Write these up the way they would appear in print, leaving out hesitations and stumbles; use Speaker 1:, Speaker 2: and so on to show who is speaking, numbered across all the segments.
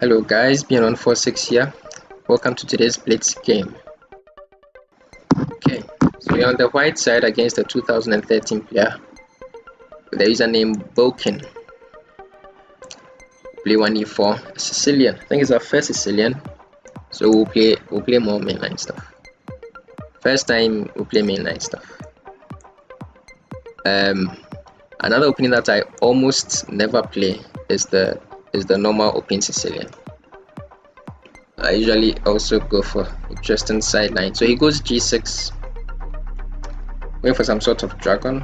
Speaker 1: Hello guys, Beyond146 here. Welcome to today's Blitz game. Okay, so we're on the white side against the 2013 player with the username boking. Play 1e4 Sicilian. I think it's our first Sicilian, so we'll play more mainline stuff. First time we'll play mainline stuff. Another opening that I almost never play is the normal open Sicilian. I usually also go for interesting sideline. So he goes g6, going for some sort of dragon.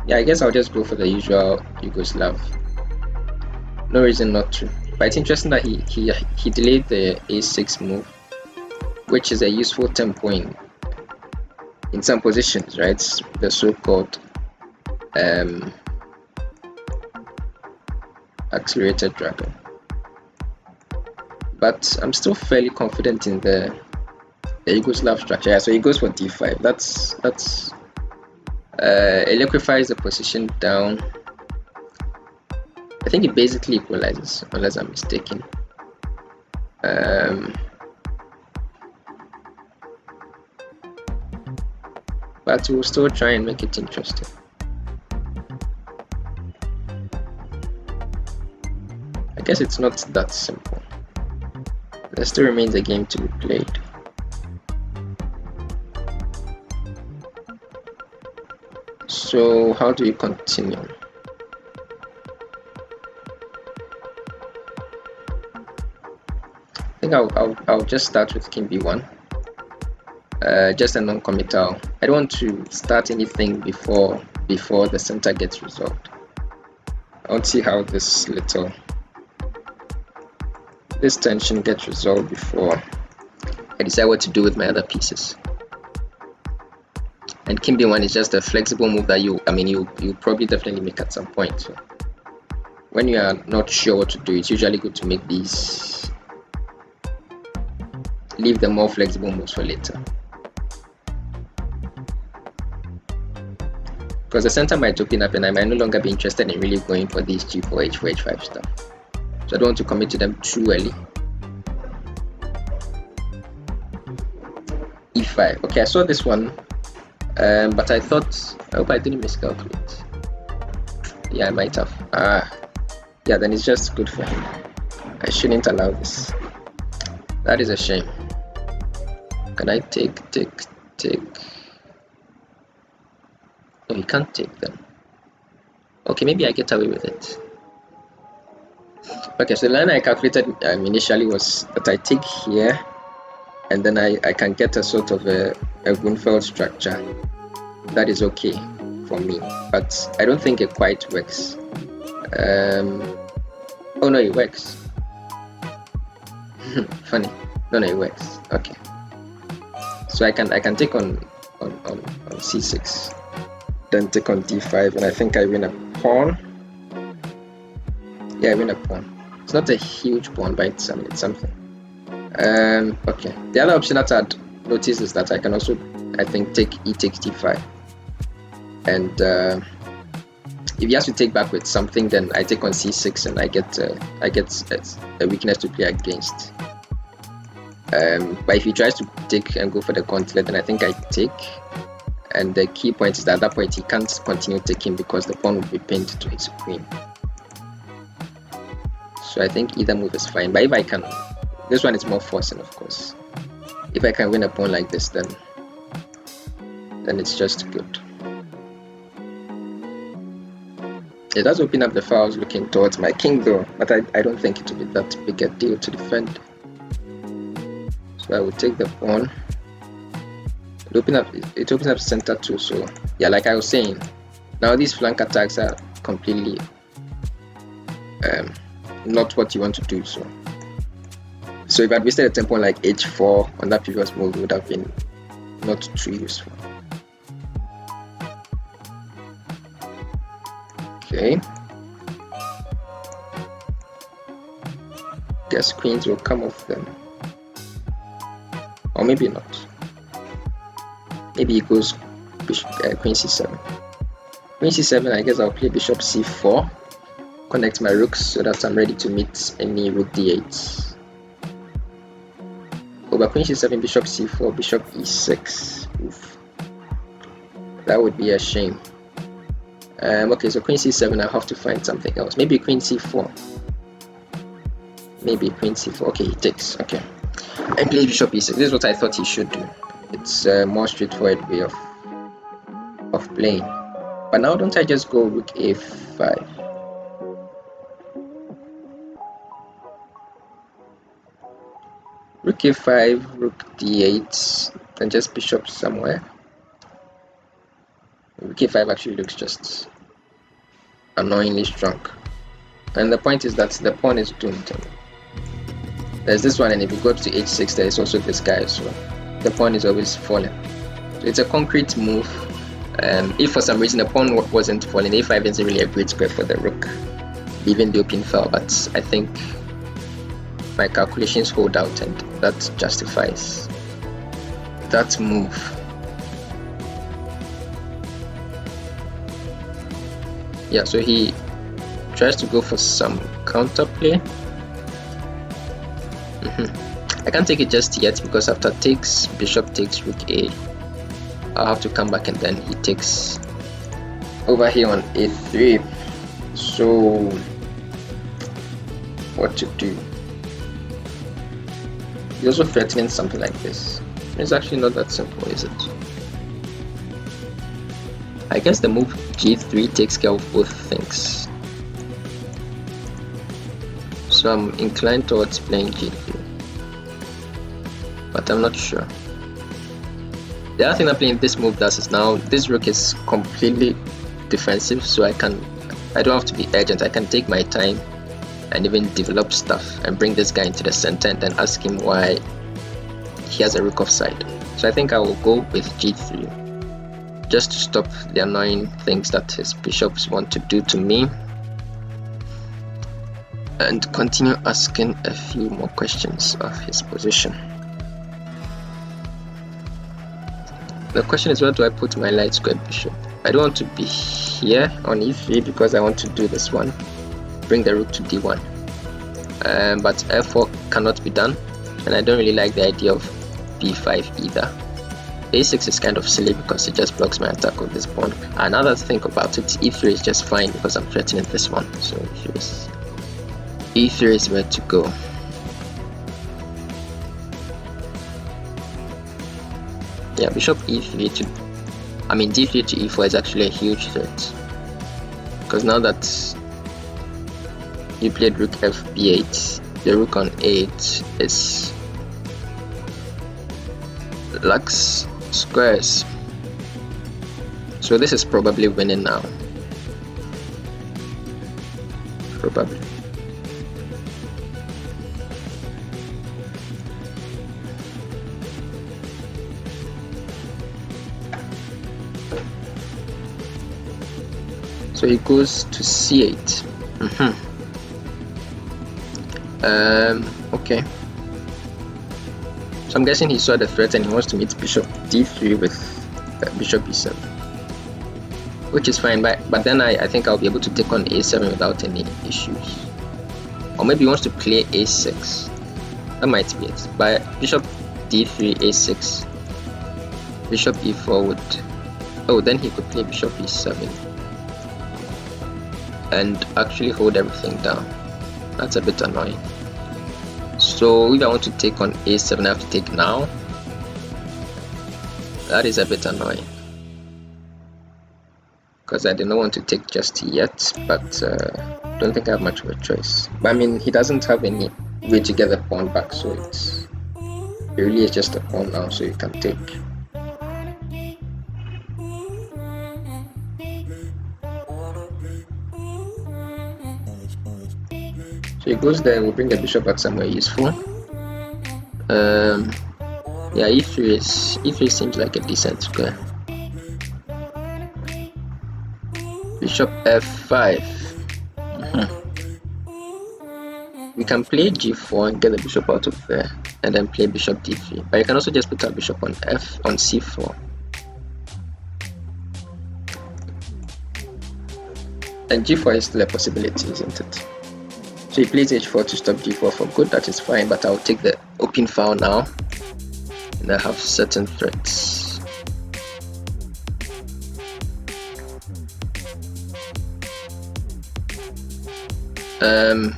Speaker 1: Yeah, I guess I'll just go for the usual Yugoslav. No reason not to. But it's interesting that he delayed the a6 move, which is a useful tempo in some positions, right? The so-called accelerated dragon. But I'm still fairly confident in the Yugoslav structure. Yeah, so he goes for d5. That's it liquefies the position down. I think it basically equalizes, unless I'm mistaken. But we'll still try and make it interesting. I guess it's not that simple. There still remains a game to be played. So how do we continue? I think I'll just start with king b1. Just a non-committal. I don't want to start anything before the center gets resolved. I want to see how this tension gets resolved before I decide what to do with my other pieces. And king b1 is just a flexible move that you probably definitely make at some point. So when you are not sure what to do, it's usually good to make these, leave the more flexible moves for later. Because the center might open up and I might no longer be interested in really going for these g4, h4, h5 stuff. So I don't want to commit to them too early. e5. Okay, I saw this one, but I hope I didn't miscalculate. Yeah, I might have. Yeah, then it's just good for him. I shouldn't allow this. That is a shame. Can I take? No, he can't take them. Okay, maybe I get away with it. Okay, so the line I calculated initially was that I take here, and then I can get a sort of a Grunfeld structure. That is okay for me, but I don't think it quite works. Oh no, it works. Funny. No, it works. Okay. So I can take on c6, then take on d5, and I think I win a pawn. Yeah, I win a pawn. It's not a huge pawn, but it's something. Okay. The other option that I'd noticed is that I can also, I think, take e takes d5, and if he has to take back with something, then I take on c6, and I get a weakness to play against. But if he tries to take and go for the gauntlet, then I think I take. And the key point is that at that point he can't continue taking because the pawn will be pinned to his queen. So I think either move is fine. But if I can, this one is more forcing, of course. If I can win a pawn like this, then it's just good. It does open up the files looking towards my king though, but I don't think it will be that big a deal to defend. So I will take the pawn. It opens up center too, so yeah, like I was saying, now these flank attacks are completely not what you want to do. So if I'd wasted a tempo like h4 on that previous move, it would have been not too useful. Okay, guess queens will come off them, or maybe not. Maybe he goes queen c7. Queen c7, I guess I'll play bishop c4. connect my rooks so that I'm ready to meet any rook d8. Over queen c7, bishop c4, bishop e6. Oof. That would be a shame. Okay, so queen c7, I have to find something else. Maybe queen c4. Maybe queen c4. Okay, he takes. Okay, and play bishop e6. This is what I thought he should do. It's a more straightforward way of playing. But now don't I just go rook a5? Rook a5, rook d8, and just bishop somewhere. Rook a5 actually looks just annoyingly strong. And the point is that the pawn is doomed. There's this one, and if you go to h6, there is also this guy as well. The pawn is always falling. So it's a concrete move. If for some reason the pawn wasn't falling, a5 isn't really a great square for the rook, leaving the open file, but I think my calculations hold out and that justifies that move. Yeah, so he tries to go for some counterplay. I can't take it just yet because after takes, bishop takes rook a, I'll have to come back and then he takes over here on a3. So what to do? He's also threatening something like this. It's actually not that simple, is it? I guess the move g3 takes care of both things. So I'm inclined towards playing g3, but I'm not sure. The other thing that playing this move does is now this rook is completely defensive, so I don't have to be urgent. I can take my time and even develop stuff and bring this guy into the center and then ask him why he has a rook offside. So I think I will go with g3 just to stop the annoying things that his bishops want to do to me, and continue asking a few more questions of his position. The question is, where do I put my light square bishop? I don't want to be here on e3 because I want to do this one, bring the rook to d1, but f4 cannot be done, and I don't really like the idea of b5 either. a6 is kind of silly because it just blocks my attack of this pawn. And now that I think about it, e3 is just fine because I'm threatening this one, so e3 is where to go. Yeah, bishop e3 to, d3 to e4 is actually a huge threat, because now that you played rook f b8, the rook on 8 is lacks squares, so this is probably winning now. Probably. So he goes to c8. Okay. So I'm guessing he saw the threat and he wants to meet bishop d3 with bishop e7, which is fine. But then I think I'll be able to take on a7 without any issues. Or maybe he wants to play a6. That might be it. But bishop d3, a6, bishop e4 would... Oh, then he could play bishop e7 and actually hold everything down. That's a bit annoying. So if I want to take on a7, I have to take now. That is a bit annoying, because I did not want to take just yet, but don't think I have much of a choice. But he doesn't have any way to get the pawn back, so it really is just a pawn now, so you can take. So he goes there, we'll bring the bishop back somewhere useful. Yeah, e3 seems like a decent square. Bishop f5. We can play g4 and get the bishop out of there, and then play bishop d3. But you can also just put our bishop on c4. And g4 is still a possibility, isn't it? So he plays h4 to stop g4 for good. That is fine, but I'll take the open file now, and I have certain threats.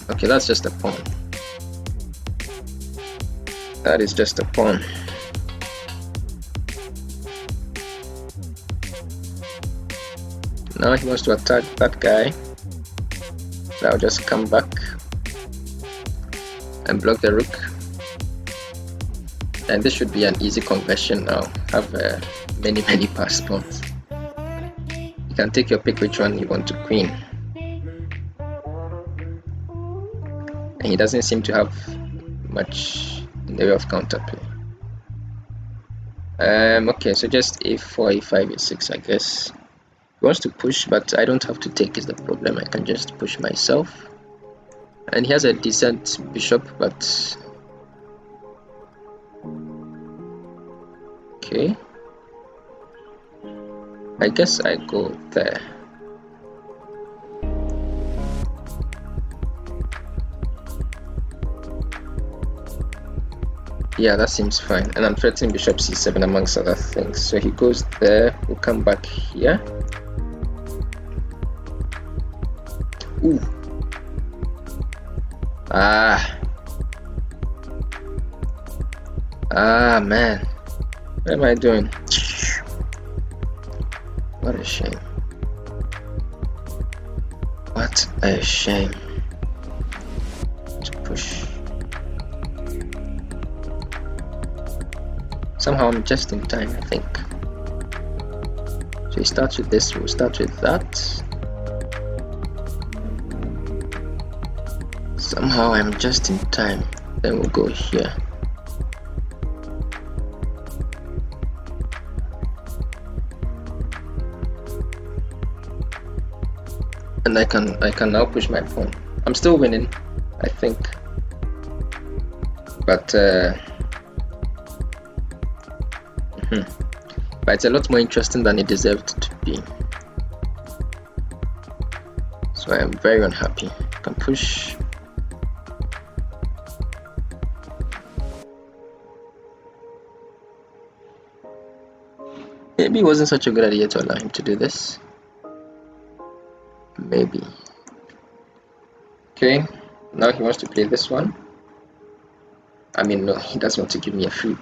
Speaker 1: Okay, that's just a pawn. That is just a pawn. Now he wants to attack that guy. So I'll just come back and block the rook. And this should be an easy conversion now. Have many passed pawns. You can take your pick which one you want to queen. And he doesn't seem to have much in the way of counterplay. Okay, so just a4, a5, a6, I guess. He wants to push, but I don't have to take is the problem. I can just push myself. And he has a decent bishop, but okay. I guess I go there. Yeah, that seems fine. And I'm threatening bishop c7 amongst other things. So he goes there. We'll come back here. Ooh. Man. What am I doing? What a shame. What a shame. To push. Somehow I'm just in time, I think. So he starts with this, we'll start with that. Somehow I'm just in time. Then we'll go here. And I can now push my pawn. I'm still winning, I think. But but it's a lot more interesting than it deserved to be. So I am very unhappy. I can push. Maybe it wasn't such a good idea to allow him to do this. Maybe. Okay, now he wants to play this one. I mean, no, he doesn't want to give me a free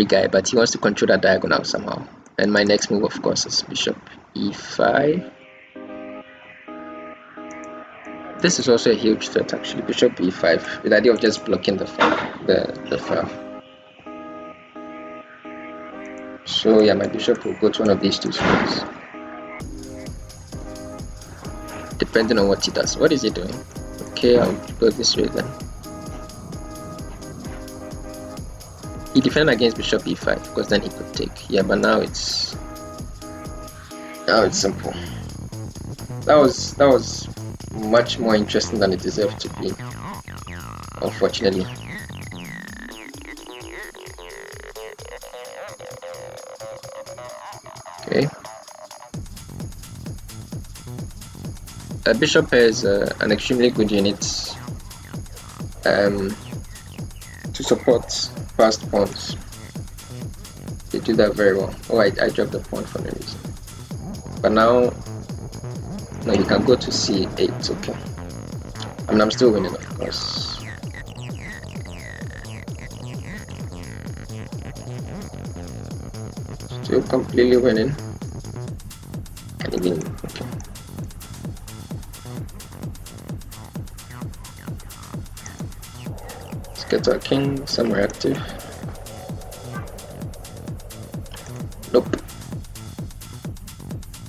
Speaker 1: guy, but he wants to control that diagonal somehow. And my next move, of course, is bishop e5. This is also a huge threat, actually. Bishop e5, with the idea of just blocking the file. So yeah, my bishop will go to one of these two spots, depending on what he does. What is he doing? Okay, I'll go this way then. He defended against bishop e5 because then he could take. Yeah, but now it's simple. That was much more interesting than it deserved to be, unfortunately. Okay. A bishop is an extremely good unit to support fast pawns. They do that very well. Oh, I dropped the pawn for no reason. But now, no, you can go to c8. Okay. I mean, I'm still winning, of course. Still completely winning. Can even okay. Let's get our king somewhere active. Nope.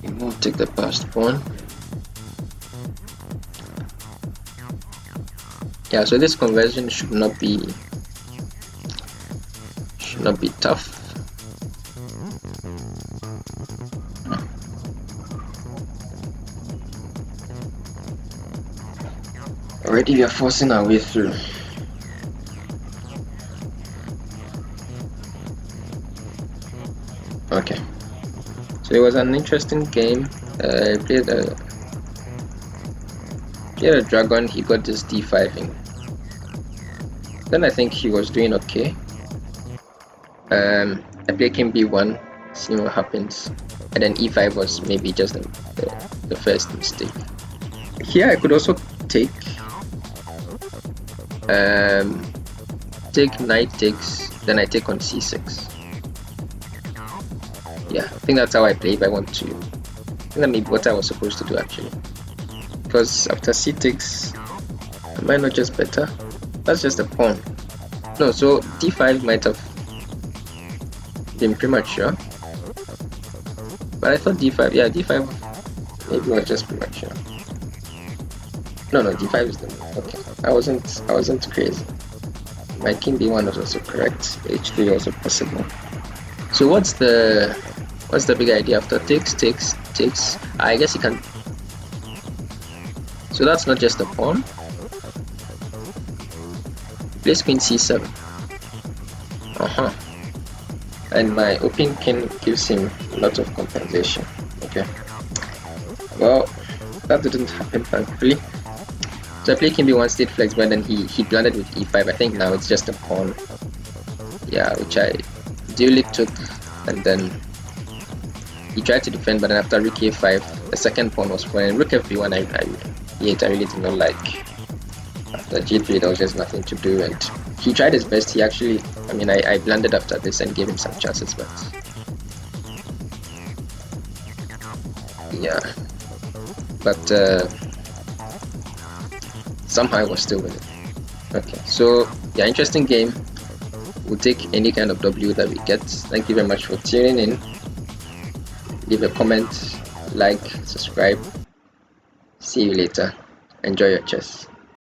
Speaker 1: We won't take the passed pawn. Yeah, so this conversion should not be tough. Already we are forcing our way through. Okay, so it was an interesting game. I played He had a dragon, he got this d5 in. Then I think he was doing okay. I played king b1, see what happens. And then e5 was maybe just the first mistake. Here I could also take knight takes, then I take on c6. Yeah, I think that's how I play if I want to. I think that may be what I was supposed to do actually. Because after c takes, am I not just better? That's just a pawn. No, so d5 might have been premature. But I thought d5, yeah, d5 maybe was just premature. No, d5 is the move. Okay, I wasn't crazy. My king b1 was also correct. h3 also possible. So what's the big idea after takes? I guess you can. So that's not just a pawn. Plays queen c7. And my open king gives him a lot of compensation. Okay. Well, that didn't happen thankfully. So I played king b1 state flex, but then he blundered with e5. I think now it's just a pawn. Yeah, which I duly took, and then he tried to defend, but then after rook a5, the second pawn was falling. Rook f1 I really did not like. After g3 there was just nothing to do, and he tried his best. He actually, I blundered after this and gave him some chances, but yeah, but somehow I was still winning. Okay, so yeah, interesting game. We'll take any kind of W that we get. Thank you very much for tuning in. Leave a comment, like, subscribe. See you later. Enjoy your chess.